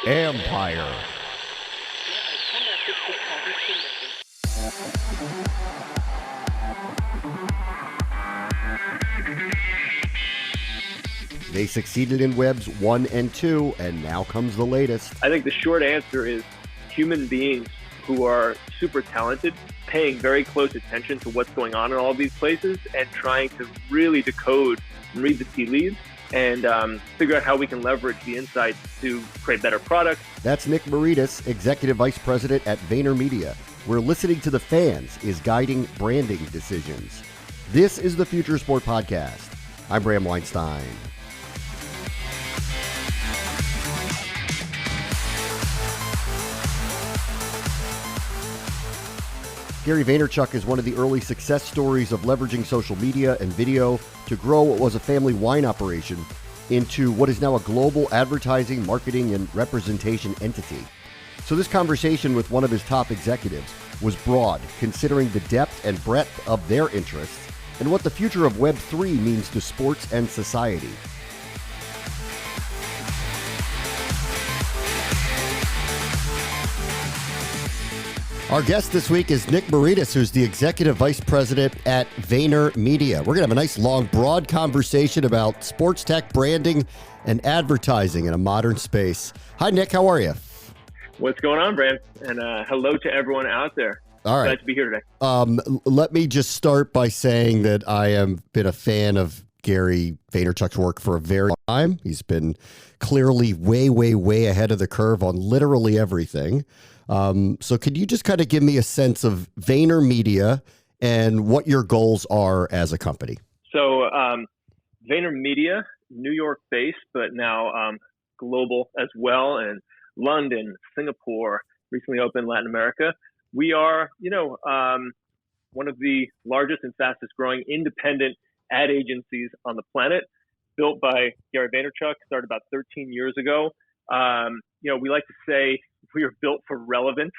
Empire. They succeeded in Webs 1 and 2, and now comes the latest. I think the short answer is human beings who are super talented, paying very close attention to what's going on in all of these places and trying to really decode and read the tea leaves and figure out how we can leverage the insights to create better products. That's Nick Miaritis, Executive Vice President at Vayner Media, where listening to the fans is guiding branding decisions. This is the Future Sport Podcast. I'm Bram Weinstein. Gary Vaynerchuk is one of the early success stories of leveraging social media and video to grow what was a family wine operation into what is now a global advertising, marketing, and representation entity. So this conversation with one of his top executives was broad, considering the depth and breadth of their interests and what the future of Web3 means to sports and society. Our guest this week is Nick Miaritis, who's the Executive Vice President at Vayner Media. We're going to have a nice, long, broad conversation about sports tech, branding, and advertising in a modern space. Hi, Nick. How are you? What's going on, Brand? And hello to everyone out there. All right. Glad to be here today. Let me just start by saying that I have been a fan of Gary Vaynerchuk's work for a very long time. He's been clearly way, way, way ahead of the curve on literally everything. So could you just kind of give me a sense of Vayner Media and what your goals are as a company? So Vayner Media, New York based, but now global as well, and London, Singapore, recently opened Latin America. We are, one of the largest and fastest growing independent ad agencies on the planet, built by Gary Vaynerchuk, started about 13 years ago. We like to say we are built for relevance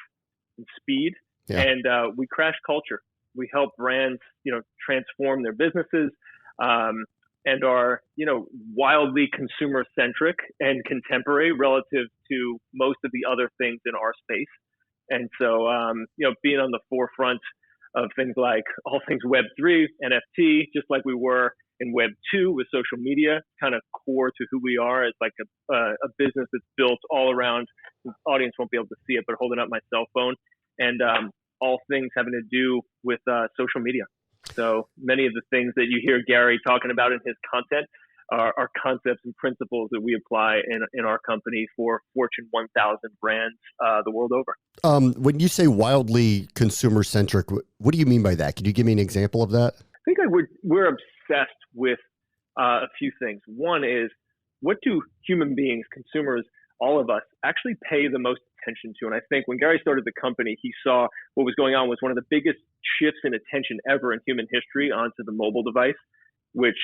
and speed, and we crash culture. We help brands, transform their businesses, and are, wildly consumer centric and contemporary relative to most of the other things in our space. And so, being on the forefront of things like all things Web3, NFT, just like we were in Web 2 with social media, kind of core to who we are as like a business that's built all around. The audience won't be able to see it, but holding up my cell phone, and all things having to do with social media. So many of the things that you hear Gary talking about in his content are concepts and principles that we apply in our company for Fortune 1000 brands the world over. When you say wildly consumer centric, what do you mean by that? Could you give me an example of that? I think we're obsessed with a few things. One is, what do human beings, consumers, all of us, actually pay the most attention to? And I think when Gary started the company, he saw what was going on was one of the biggest shifts in attention ever in human history onto the mobile device, which,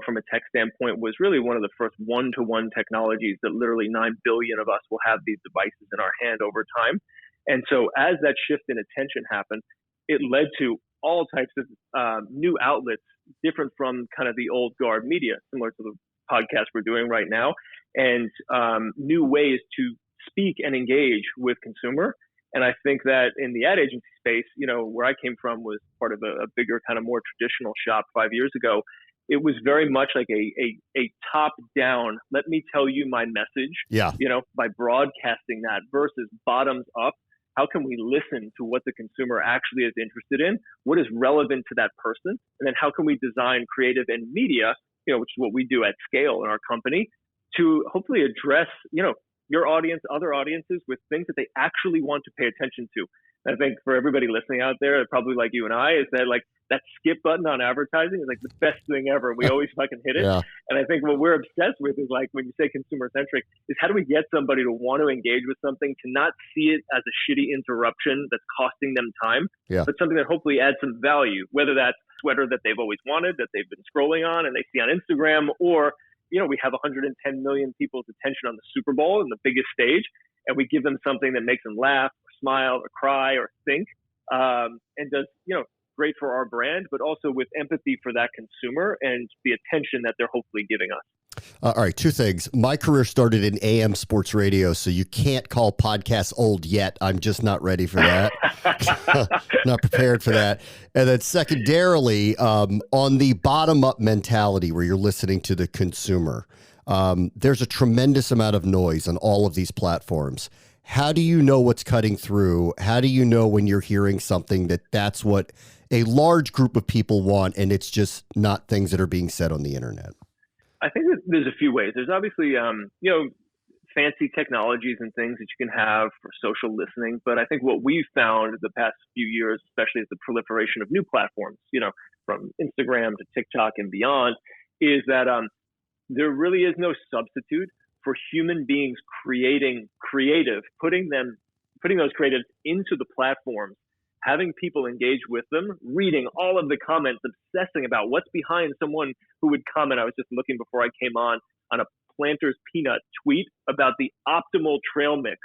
from a tech standpoint, was really one of the first one-to-one technologies that literally 9 billion of us will have these devices in our hand over time. And so as that shift in attention happened, it led to all types of new outlets, different from kind of the old guard media, similar to the podcast we're doing right now, and new ways to speak and engage with consumer. And I think that in the ad agency space, where I came from was part of a bigger kind of more traditional shop 5 years ago. It was very much like a top down, let me tell you my message, by broadcasting that versus bottoms up. How can we listen to what the consumer actually is interested in? What is relevant to that person? And then how can we design creative and media, which is what we do at scale in our company, to hopefully address, your audience, other audiences with things that they actually want to pay attention to. And I think for everybody listening out there, probably like you and I, is that like that skip button on advertising is like the best thing ever. We always fucking hit it. Yeah. And I think what we're obsessed with is like when you say consumer centric is how do we get somebody to want to engage with something, to not see it as a shitty interruption that's costing them time, but something that hopefully adds some value, whether that's sweater that they've always wanted, that they've been scrolling on and they see on Instagram, or, we have 110 million people's attention on the Super Bowl and the biggest stage, and we give them something that makes them laugh or smile or cry or think, and does, great for our brand, but also with empathy for that consumer and the attention that they're hopefully giving us. All right, two things. My career started in AM sports radio, so you can't call podcasts old yet. I'm just not ready for that. Not prepared for that. And then secondarily, on the bottom-up mentality where you're listening to the consumer, there's a tremendous amount of noise on all of these platforms. How do you know what's cutting through? How do you know when you're hearing something that's what a large group of people want and it's just not things that are being said on the internet? I think that there's a few ways. There's obviously, fancy technologies and things that you can have for social listening. But I think what we've found the past few years, especially as the proliferation of new platforms, from Instagram to TikTok and beyond, is that there really is no substitute for human beings putting those creatives into the platforms, having people engage with them, reading all of the comments, obsessing about what's behind someone who would comment. I was just looking before I came on a Planters Peanut tweet about the optimal trail mix.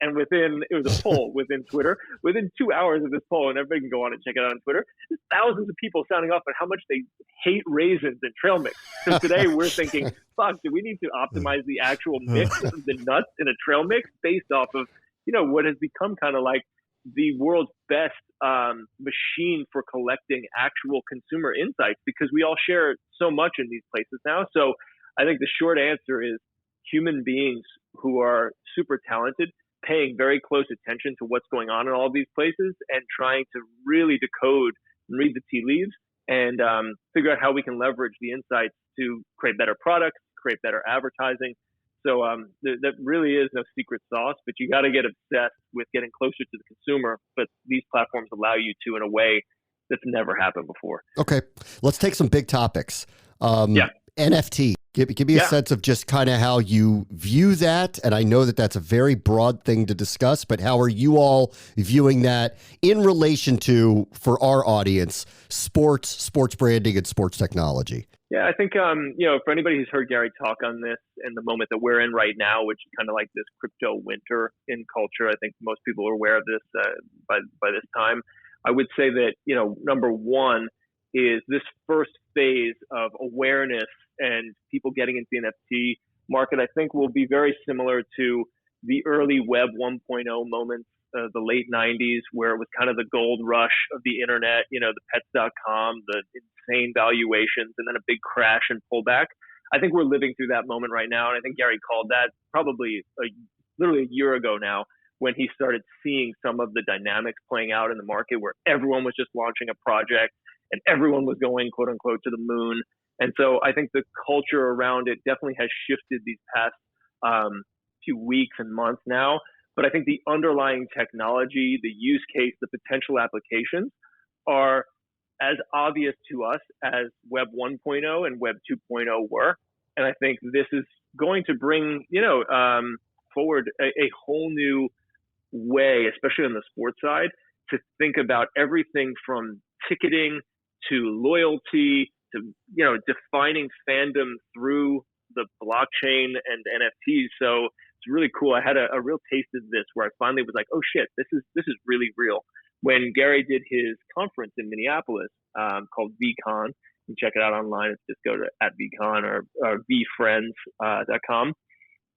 And it was a poll within Twitter. Within 2 hours of this poll, and everybody can go on and check it out on Twitter, there's thousands of people sounding off on how much they hate raisins and trail mix. So today we're thinking, fuck, do we need to optimize the actual mix of the nuts in a trail mix based off of, what has become kind of like the world's best machine for collecting actual consumer insights, because we all share so much in these places now. So I think the short answer is human beings who are super talented, paying very close attention to what's going on in all these places and trying to really decode and read the tea leaves and figure out how we can leverage the insights to create better products, create better advertising. So that really is no secret sauce, but you got to get obsessed with getting closer to the consumer. But these platforms allow you to in a way that's never happened before. Okay, let's take some big topics. NFT. Give me a sense of just kind of how you view that. And I know that that's a very broad thing to discuss, but how are you all viewing that in relation to, for our audience, sports branding and sports technology? Yeah, I think, for anybody who's heard Gary talk on this and the moment that we're in right now, which is kind of like this crypto winter in culture, I think most people are aware of this by this time. I would say that, number one is this first phase of awareness and people getting into the NFT market, I think will be very similar to the early Web 1.0 moments, the late 90s, where it was kind of the gold rush of the internet, the pets.com, the insane valuations, and then a big crash and pullback. I think we're living through that moment right now. And I think Gary called that probably literally a year ago now, when he started seeing some of the dynamics playing out in the market where everyone was just launching a project and everyone was going, quote unquote, to the moon. And so I think the culture around it definitely has shifted these past few weeks and months now. But I think the underlying technology, the use case, the potential applications are as obvious to us as Web 1.0 and Web 2.0 were. And I think this is going to bring, forward a whole new way, especially on the sports side, to think about everything from ticketing to loyalty to, defining fandom through the blockchain and NFTs. So it's really cool. I had a real taste of this where I finally was like, oh shit, this is really real. When Gary did his conference in Minneapolis called VCon, you can check it out online. It's just go to @VCon or vfriends.com.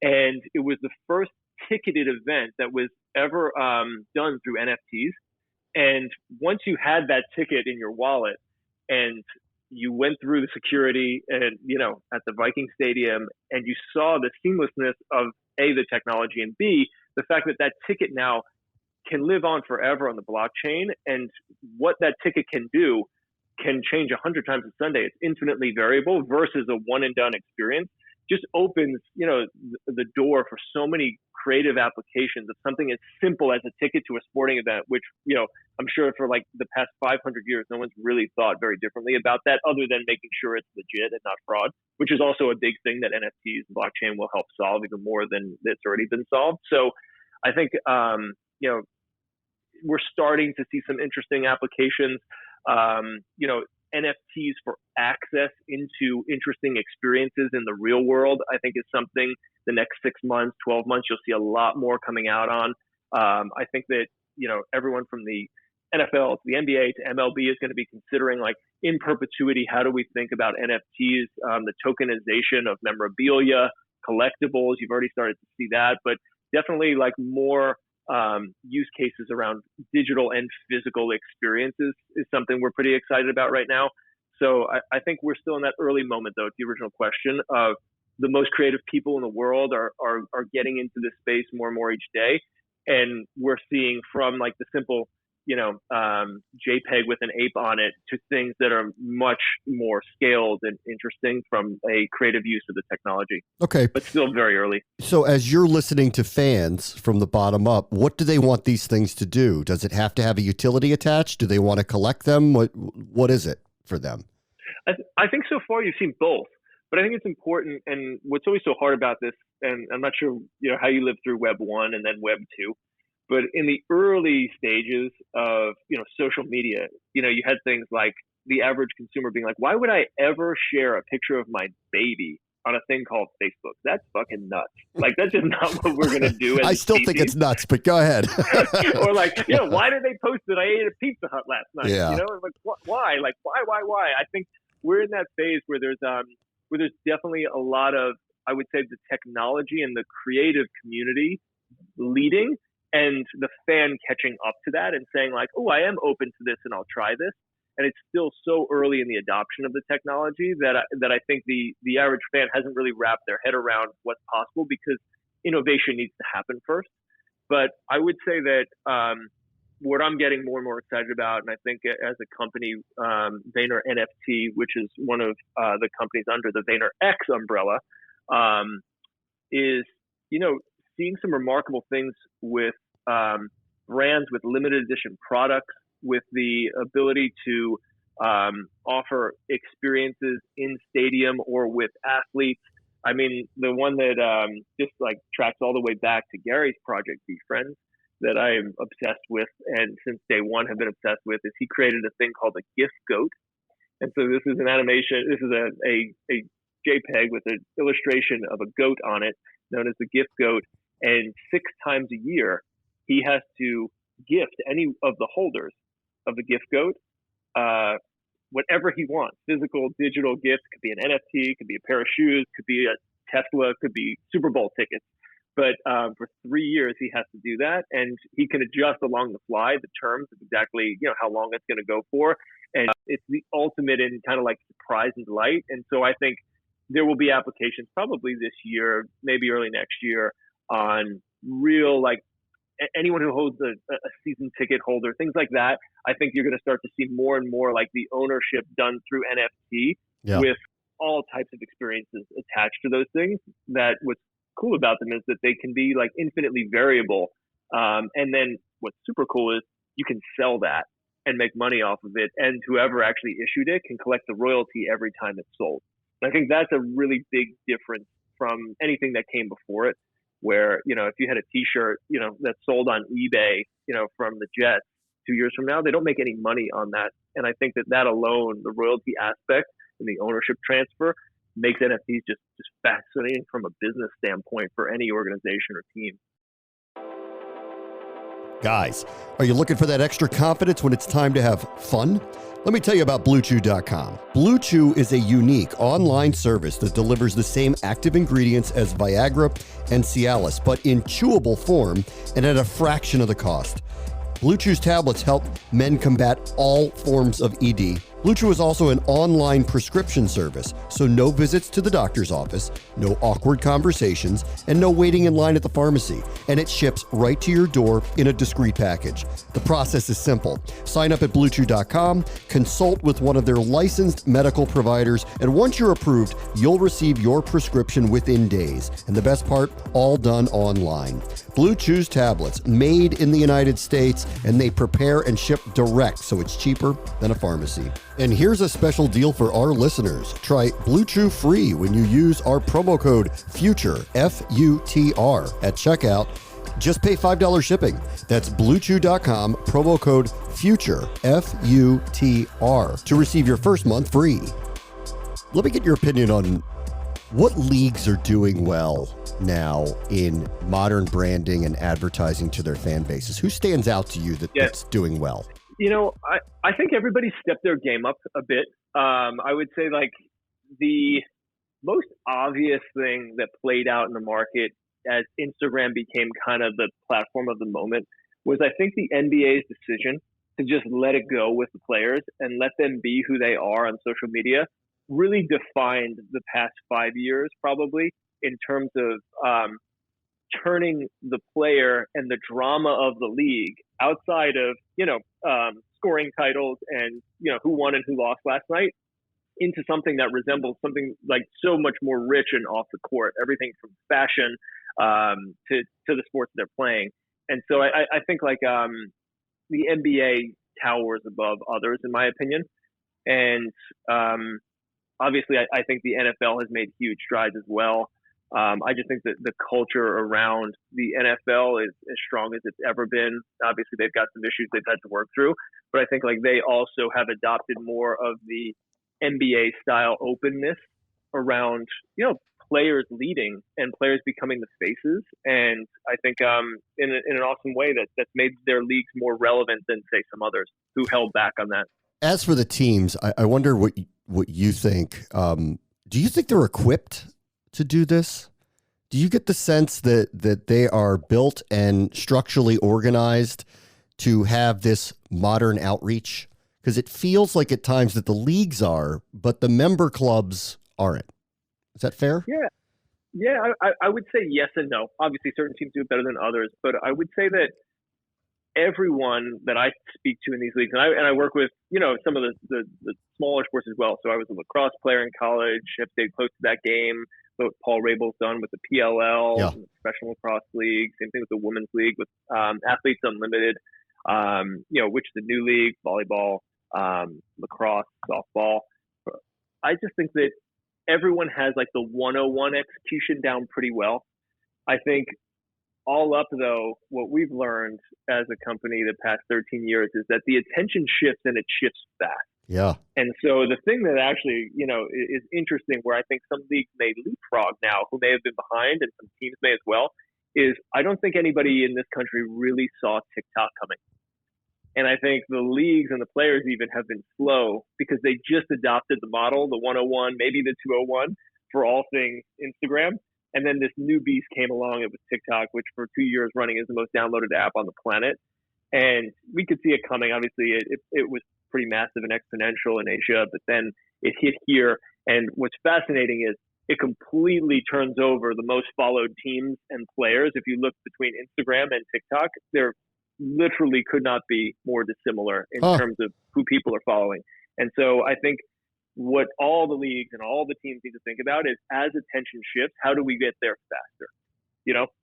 And it was the first ticketed event that was ever done through NFTs. And once you had that ticket in your wallet and you went through the security and, at the Viking Stadium, and you saw the seamlessness of A, the technology, and B, the fact that that ticket now can live on forever on the blockchain, and what that ticket can do can change 100 times a Sunday. It's infinitely variable versus a one and done experience. Just opens, the door for so many creative applications of something as simple as a ticket to a sporting event, which, I'm sure for like the past 500 years, no one's really thought very differently about that other than making sure it's legit and not fraud, which is also a big thing that NFTs and blockchain will help solve even more than it's already been solved. So I think, we're starting to see some interesting applications, NFTs for access into interesting experiences in the real world, I think is something the next 6 months, 12 months, you'll see a lot more coming out on. I think that, everyone from the NFL to the NBA to MLB is going to be considering like in perpetuity, how do we think about NFTs, the tokenization of memorabilia, collectibles. You've already started to see that, but definitely like more use cases around digital and physical experiences is something we're pretty excited about right now. So I think we're still in that early moment, though, to the original question of the most creative people in the world are getting into this space more and more each day. And we're seeing from like the simple, JPEG with an ape on it to things that are much more scaled and interesting from a creative use of the technology. Okay. But still very early. So as you're listening to fans from the bottom up, what do they want these things to do? Does it have to have a utility attached? Do they want to collect them? What is it for them? I think so far you've seen both, but I think it's important. And what's always so hard about this, and I'm not sure how you lived through Web 1 and then Web 2, but in the early stages of social media, you had things like the average consumer being like, why would I ever share a picture of my baby on a thing called Facebook? That's fucking nuts. Like, that's just not what we're going to do. As I still think it's nuts, but go ahead. Or like, why did they post that I ate at Pizza Hut last night? Yeah. Like, why? Like, why? I think we're in that phase where there's definitely a lot of, I would say, the technology and the creative community leading, and the fan catching up to that and saying like, oh, I am open to this and I'll try this. And it's still so early in the adoption of the technology that I think the average fan hasn't really wrapped their head around what's possible, because innovation needs to happen first. But I would say that what I'm getting more and more excited about, and I think as a company, Vayner NFT, which is one of the companies under the Vayner X umbrella, is seeing some remarkable things with brands with limited edition products, with the ability to offer experiences in stadium or with athletes. I mean, the one that just like tracks all the way back to Gary's project, Be Friends, that I am obsessed with, and since day one have been obsessed with, is he created a thing called a gift goat. And so this is an animation. This is a JPEG with an illustration of a goat on it, known as the gift goat. And 6 times a year, he has to gift any of the holders of the gift goat whatever he wants. Physical, digital gifts. Could be an NFT, could be a pair of shoes, could be a Tesla, could be Super Bowl tickets. But for 3 years, he has to do that, and he can adjust along the fly the terms of exactly how long it's going to go for. And it's the ultimate in kind of like surprise and delight. And so I think there will be applications probably this year, maybe early next year, on real, like, anyone who holds a season ticket holder, things like that. I think you're going to start to see more and more like the ownership done through NFT with all types of experiences attached to those things. That what's cool about them is that they can be like infinitely variable. And then what's super cool is you can sell that and make money off of it. And whoever actually issued it can collect the royalty every time it's sold. And I think that's a really big difference from anything that came before it, where, if you had a t-shirt, that's sold on eBay, from the Jets 2 years from now, they don't make any money on that. And I think that alone, the royalty aspect and the ownership transfer, makes NFTs just fascinating from a business standpoint for any organization or team. Guys, are you looking for that extra confidence when it's time to have fun? Let me tell you about BlueChew.com. BlueChew is a unique online service that delivers the same active ingredients as Viagra and Cialis, but in chewable form and at a fraction of the cost. BlueChew's tablets help men combat all forms of ED. BlueChew is also an online prescription service, so no visits to the doctor's office, no awkward conversations, and no waiting in line at the pharmacy. And it ships right to your door in a discreet package. The process is simple. Sign up at BlueChew.com, consult with one of their licensed medical providers, and once you're approved, you'll receive your prescription within days. And the best part, all done online. BlueChew's tablets, made in the United States, and they prepare and ship direct, so it's cheaper than a pharmacy. And here's a special deal for our listeners. Try Blue Chew free when you use our promo code FUTURE, F-U-T-R, at checkout. Just pay $5 shipping. That's BlueChew.com, promo code FUTURE, F-U-T-R, to receive your first month free. Let me get your opinion on what leagues are doing well now in modern branding and advertising to their fan bases. Who stands out to you that's doing well? I think everybody stepped their game up a bit. I would say like the most obvious thing that played out in the market as Instagram became kind of the platform of the moment was I think the NBA's decision to just let it go with the players and let them be who they are on social media really defined the past 5 years probably in terms of turning the player and the drama of the league outside of, scoring titles and, who won and who lost last night into something that resembles something like so much more rich and off the court, everything from fashion to the sports they're playing. And so I think like the NBA towers above others, in my opinion. And obviously, I think the NFL has made huge strides as well. I just think that the culture around the NFL is as strong as it's ever been. Obviously, they've got some issues they've had to work through, but I think like they also have adopted more of the NBA style openness around, players leading and players becoming the faces. And I think in an awesome way that's made their leagues more relevant than say some others who held back on that. As for the teams, I wonder what you think. Do you think they're equipped to do this? Do you get the sense that they are built and structurally organized to have this modern outreach? Because it feels like at times that the leagues are, but the member clubs aren't. Is that fair? Yeah. I would say yes and no. Obviously, certain teams do it better than others, but I would say that everyone that I speak to in these leagues, and I work with, some of the smaller sports as well. So I was a lacrosse player in college, have stayed close to that game. What Paul Rabel's done with the PLL, the Professional Lacrosse League, same thing with the Women's League with Athletes Unlimited, which is a new league, volleyball, lacrosse, softball. I just think that everyone has like the 101 execution down pretty well. I think all up though, what we've learned as a company the past 13 years is that the attention shifts and it shifts fast. Yeah. And so the thing that actually, is interesting where I think some leagues may leapfrog now who may have been behind and some teams may as well is I don't think anybody in this country really saw TikTok coming. And I think the leagues and the players even have been slow because they just adopted the model, the 101, maybe the 201 for all things Instagram. And then this new beast came along. It was TikTok, which for 2 years running is the most downloaded app on the planet. And we could see it coming. Obviously, it was pretty massive and exponential in Asia, but then it hit here. And what's fascinating is it completely turns over the most followed teams and players. If you look between Instagram and TikTok, they're literally could not be more dissimilar in terms of who people are following. And so I think what all the leagues and all the teams need to think about is as attention shifts, how do we get there faster?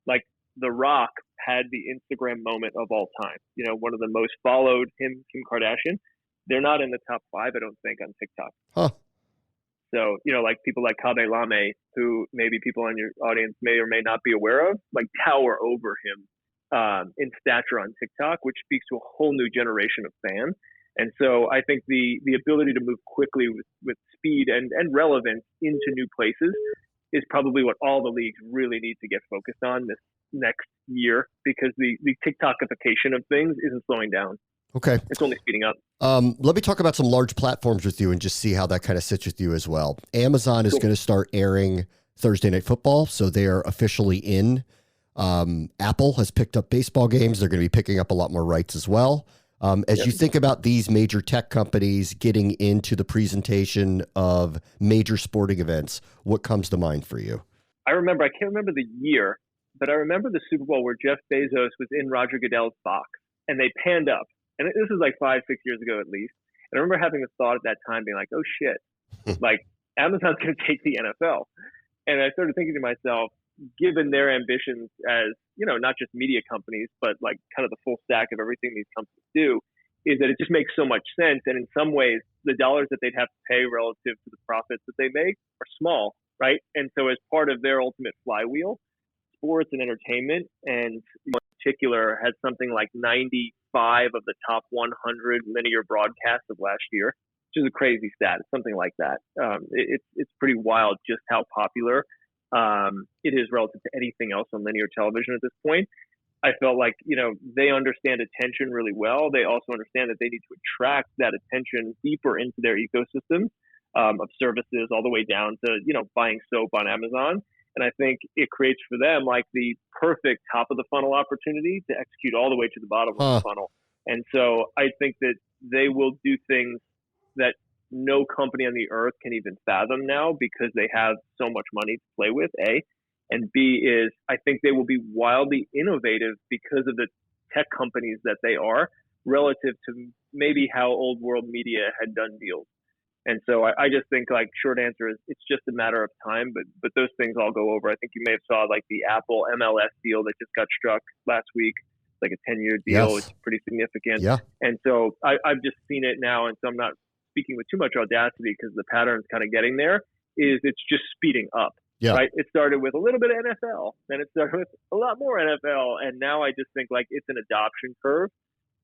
Like The Rock had the Instagram moment of all time. One of the most followed, Kim Kardashian. They're not in the top 5, I don't think, on TikTok. So, like people like Kabe Lame, who maybe people in your audience may or may not be aware of, like tower over him in stature on TikTok, which speaks to a whole new generation of fans. And so I think the ability to move quickly with speed and relevance into new places is probably what all the leagues really need to get focused on this next year because the TikTokification of things isn't slowing down. Okay. It's only speeding up. Let me talk about some large platforms with you and just see how that kind of sits with you as well. Amazon is going to start airing Thursday Night Football, so they are officially in. Apple has picked up baseball games. They're going to be picking up a lot more rights as well. As you think about these major tech companies getting into the presentation of major sporting events, what comes to mind for you? I can't remember the year, but I remember the Super Bowl where Jeff Bezos was in Roger Goodell's box and they panned up. And this is like 5-6 years ago at least. And I remember having a thought at that time being like, oh shit, like Amazon's going to take the NFL. And I started thinking to myself, given their ambitions as, not just media companies, but like kind of the full stack of everything these companies do, is that it just makes so much sense. And in some ways, the dollars that they'd have to pay relative to the profits that they make are small, right? And so as part of their ultimate flywheel, sports and entertainment, and in particular, had something like 95 of the top 100 linear broadcasts of last year, which is a crazy stat. It's something like that. It's pretty wild just how popular it is relative to anything else on linear television at this point. I felt like, they understand attention really well. They also understand that they need to attract that attention deeper into their ecosystem of services all the way down to, buying soap on Amazon. And I think it creates for them like the perfect top of the funnel opportunity to execute all the way to the bottom of the funnel. And so I think that they will do things that no company on the earth can even fathom now because they have so much money to play with, A. And B is I think they will be wildly innovative because of the tech companies that they are relative to maybe how old world media had done deals. And so I just think like short answer is it's just a matter of time, but those things all go over. I think you may have saw like the Apple MLS deal that just got struck last week, like a 10-year deal. Yes. It's pretty significant. Yeah. And so I've just seen it now. And so I'm not speaking with too much audacity because the pattern's kind of getting there is it's just speeding up. Yeah. Right. It started with a little bit of NFL, then it started with a lot more NFL. And now I just think like it's an adoption curve,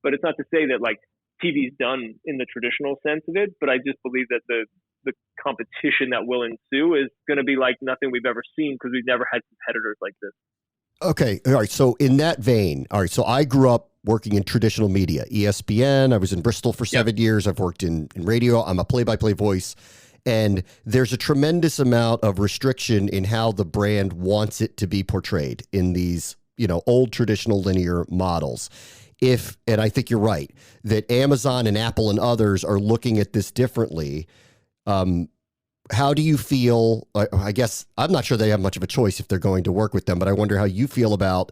but it's not to say that like TV's done in the traditional sense of it. But I just believe that the competition that will ensue is going to be like nothing we've ever seen because we've never had competitors like this. Okay. All right. So in that vein, all right. So I grew up working in traditional media, ESPN. I was in Bristol for 7 years. I've worked in radio. I'm a play-by-play voice. And there's a tremendous amount of restriction in how the brand wants it to be portrayed in these, old traditional linear models. And I think you're right, that Amazon and Apple and others are looking at this differently. How do you feel? I guess I'm not sure they have much of a choice if they're going to work with them, but I wonder how you feel about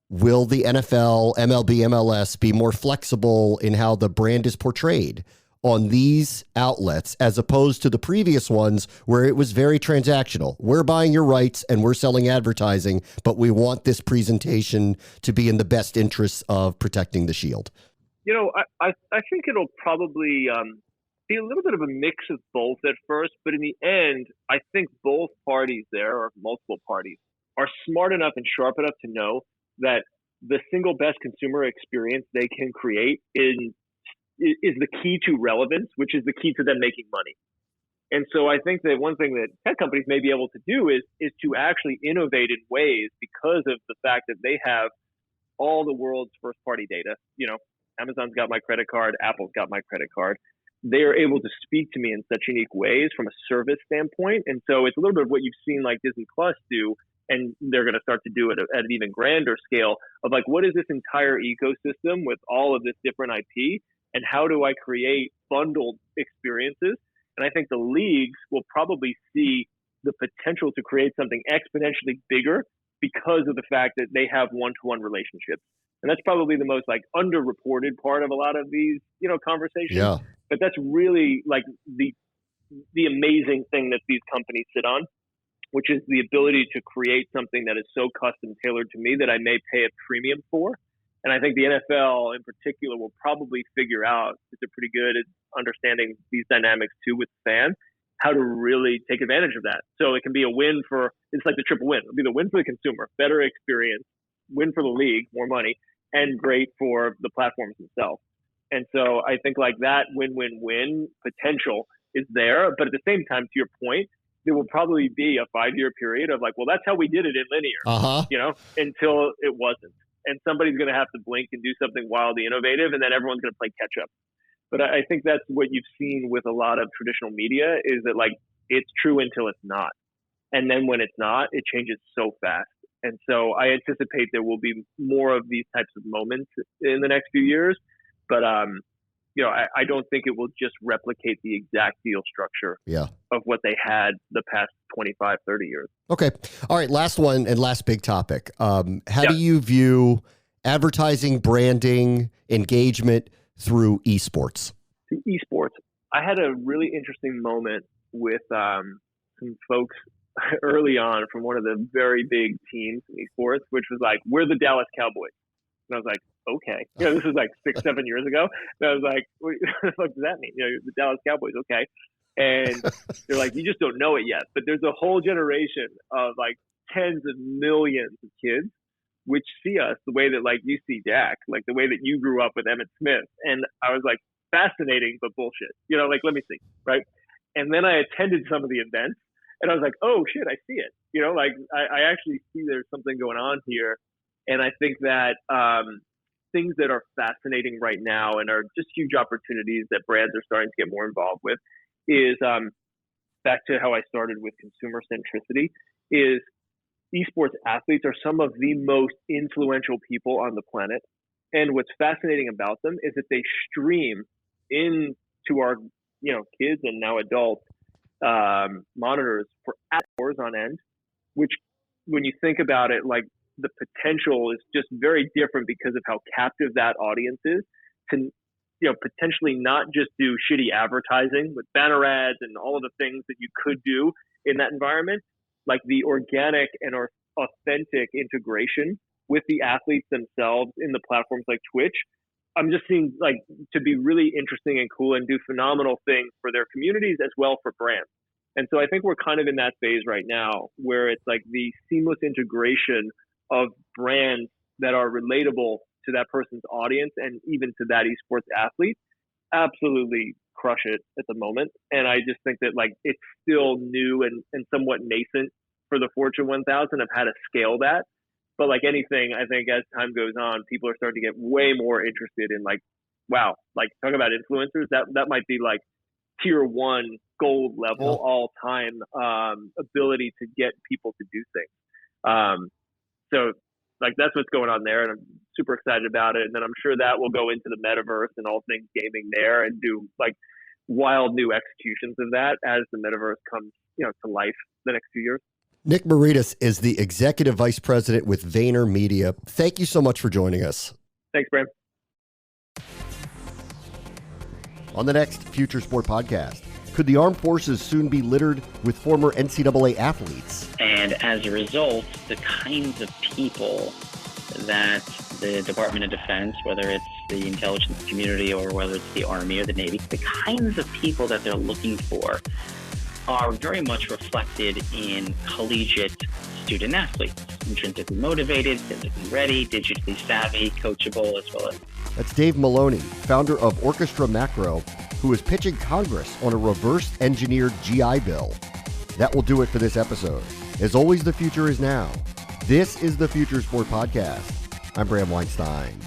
will the NFL, MLB, MLS be more flexible in how the brand is portrayed on these outlets as opposed to the previous ones where it was very transactional. We're buying your rights and we're selling advertising, but we want this presentation to be in the best interests of protecting the shield. I think it'll probably be a little bit of a mix of both at first, but in the end, I think both parties there, or multiple parties, are smart enough and sharp enough to know that the single best consumer experience they can create is the key to relevance, which is the key to them making money. And so I think that one thing that tech companies may be able to do is to actually innovate in ways because of the fact that they have all the world's first party data. Amazon's got my credit card, Apple's got my credit card. They are able to speak to me in such unique ways from a service standpoint. And so it's a little bit of what you've seen like Disney Plus do, and they're going to start to do it at an even grander scale of like, what is this entire ecosystem with all of this different IP? And how do I create bundled experiences? And I think the leagues will probably see the potential to create something exponentially bigger because of the fact that they have one-to-one relationships. And that's probably the most like underreported part of a lot of these, conversations. Yeah. But that's really like the amazing thing that these companies sit on, which is the ability to create something that is so custom tailored to me that I may pay a premium for. And I think the NFL in particular will probably figure out, because they're pretty good at understanding these dynamics too with fans, how to really take advantage of that. So it can be a win it's like the triple win. It'll be the win for the consumer, better experience, win for the league, more money, and great for the platforms themselves. And so I think like that win-win-win potential is there. But at the same time, to your point, there will probably be a 5-year period of like, well, that's how we did it in linear, until it wasn't. And somebody's going to have to blink and do something wildly innovative, and then everyone's going to play catch up. But I think that's what you've seen with a lot of traditional media is that like it's true until it's not. And then when it's not, it changes so fast. And so I anticipate there will be more of these types of moments in the next few years. But, I don't think it will just replicate the exact deal structure of what they had the past 25, 30 years. Okay. All right. Last one and last big topic. How do you view advertising, branding, engagement through esports? Through esports, I had a really interesting moment with some folks early on from one of the very big teams in esports, which was like, we're the Dallas Cowboys. And I was like, okay. This was like 6-7 years ago. And I was like, what the fuck does that mean? The Dallas Cowboys, okay. And they're like, you just don't know it yet. But there's a whole generation of like tens of millions of kids which see us the way that like you see Dak, like the way that you grew up with Emmitt Smith. And I was like, fascinating, but bullshit. Like, let me see, right? And then I attended some of the events and I was like, oh shit, I see it. Like I actually see there's something going on here And I think that things that are fascinating right now and are just huge opportunities that brands are starting to get more involved with is back to how I started with consumer centricity, is esports athletes are some of the most influential people on the planet. And what's fascinating about them is that they stream into our, kids and now adults monitors for hours on end, which when you think about it, like the potential is just very different because of how captive that audience is to, potentially not just do shitty advertising with banner ads and all of the things that you could do in that environment, like the organic and authentic integration with the athletes themselves in the platforms like Twitch. I'm just seeing like to be really interesting and cool and do phenomenal things for their communities as well for brands. And so I think we're kind of in that phase right now where it's like the seamless integration of brands that are relatable to that person's audience and even to that esports athlete absolutely crush it at the moment. And I just think that like it's still new and somewhat nascent for the Fortune 1000 of how to scale that. But like anything, I think as time goes on, people are starting to get way more interested in like, wow, like talk about influencers, that might be like tier 1 gold level all time ability to get people to do things. So like that's what's going on there, and I'm super excited about it. And then I'm sure that will go into the metaverse and all things gaming there and do like wild new executions of that as the metaverse comes, to life the next few years. Nick Miaritis is the Executive Vice President with Vayner Media. Thank you so much for joining us. Thanks, Bram. On the next Future Sport podcast, could the armed forces soon be littered with former NCAA athletes? And as a result, the kinds of people that the Department of Defense, whether it's the intelligence community or whether it's the Army or the Navy, the kinds of people that they're looking for are very much reflected in collegiate student athletes. Intrinsically motivated, physically ready, digitally savvy, coachable, as well as. That's Dave Maloney, founder of Orchestra Macro, who is pitching Congress on a reverse-engineered GI Bill. That will do it for this episode. As always, the future is now. This is the Future Sport Podcast. I'm Bram Weinstein.